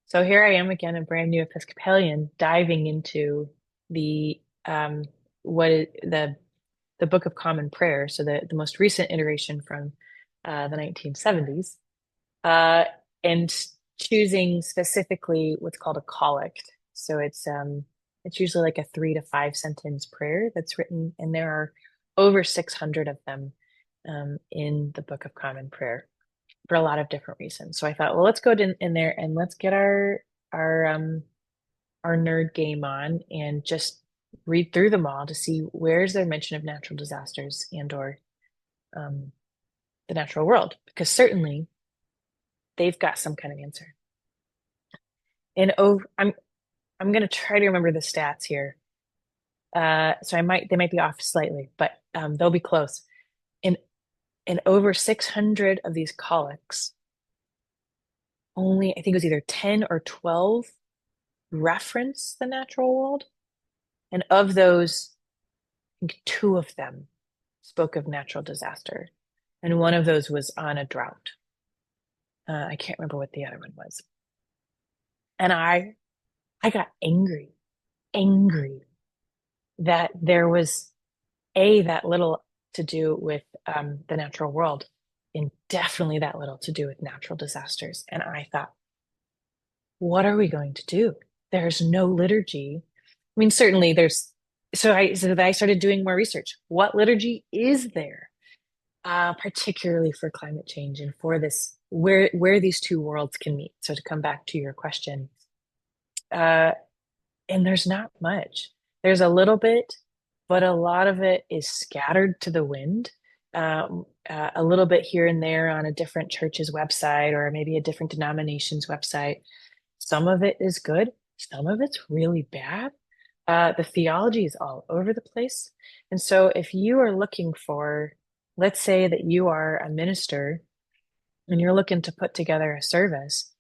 So here I am again, a brand new Episcopalian, diving into the what is the Book of Common Prayer, so the most recent iteration from the 1970s, uh, and choosing specifically what's called a collect. So it's usually like a 3 to 5 sentence prayer that's written, and there are over 600 of them in the Book of Common Prayer for a lot of different reasons. So I thought, well, let's go in there and let's get our our nerd game on and just read through them all to see where's their mention of natural disasters and or um, the natural world, because certainly they've got some kind of answer. And I'm going to try to remember the stats here. So they might be off slightly, but they'll be close. In in over 600 of these collects, only I think it was either 10 or 12 reference the natural world. And of those, I think two of them spoke of natural disaster. And one of those was on a drought. I can't remember what the other one was. And I got angry that there was that little to do with the natural world, and definitely that little to do with natural disasters. And I thought, what are we going to do? There's no liturgy. I mean, certainly there's. So I started doing more research. What liturgy is there, particularly for climate change and for this where these two worlds can meet? So to come back to your question, uh, and there's not much. There's a little bit, but a lot of it is scattered to the wind. A little bit here and there on a different church's website or maybe a different denomination's website. Some of it is good, some of it's really bad. The theology is all over the place. And so if you are looking for, let's say that you are a minister and you're looking to put together a service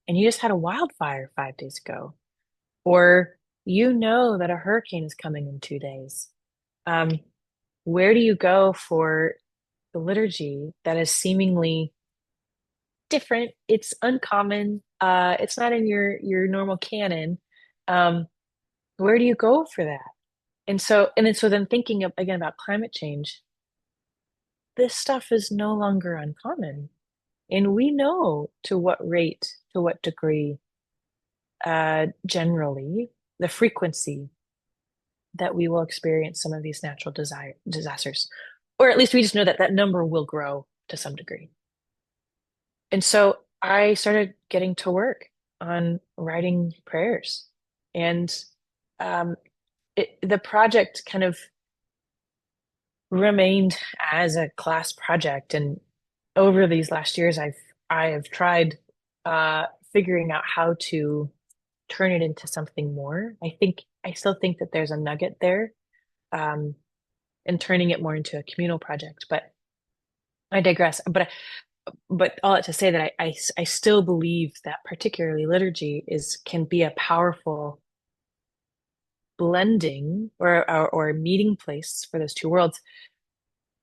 and you just had a wildfire 5 days ago, or you know that a hurricane is coming in 2 days, um, where do you go for the liturgy that is seemingly different? It's uncommon. It's not in your normal canon. Um, where do you go for that? And so then thinking again about climate change, this stuff is no longer uncommon. And we know to what rate, to what degree, generally, the frequency that we will experience some of these natural disasters. Or at least we just know that that number will grow to some degree. And so I started getting to work on writing prayers. And um, the project kind of remained as a class project. And over these last years, I have tried figuring out how to turn it into something more. I still think that there's a nugget there, um, in turning it more into a communal project. But I digress. But all that to say that I still believe that particularly liturgy is can be a powerful blending or meeting place for those two worlds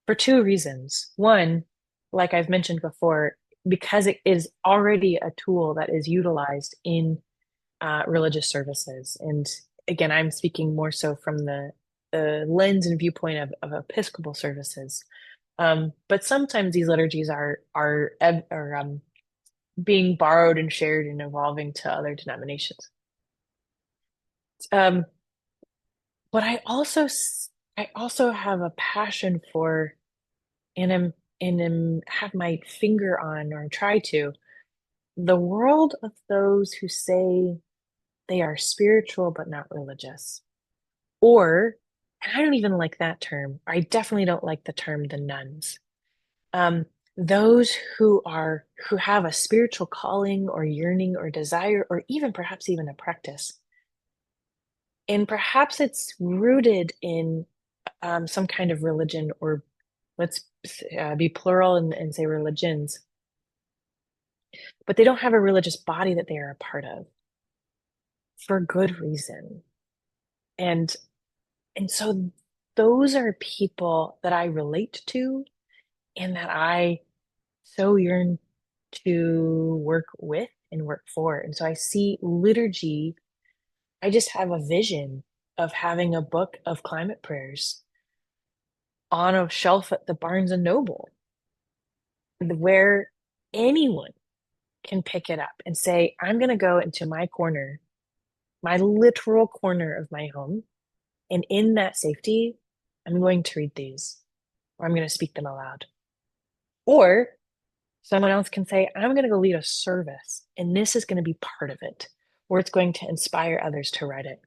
for two reasons. One, like I've mentioned before, because it is already a tool that is utilized in religious services. And again, I'm speaking more so from the lens and viewpoint of Episcopal services. But sometimes these liturgies are being borrowed and shared and evolving to other denominations. Um, but I also have a passion for and have my finger on or try to the world of those who say they are spiritual but not religious. Or, and I don't even like that term. I definitely don't like the term the nuns. Um, those who have a spiritual calling or yearning or desire, or even perhaps even a practice. And perhaps it's rooted in some kind of religion, or let's be plural and say religions, but they don't have a religious body that they are a part of for good reason. And and so those are people that I relate to and that I so yearn to work with and work for. And so I see liturgy, I just have a vision of having a book of climate prayers on a shelf at the Barnes and Noble where anyone can pick it up and say, I'm going to go into my corner, my literal corner of my home. And in that safety, I'm going to read these or I'm going to speak them aloud. Or someone else can say, I'm going to go lead a service and this is going to be part of it, or it's going to inspire others to read it.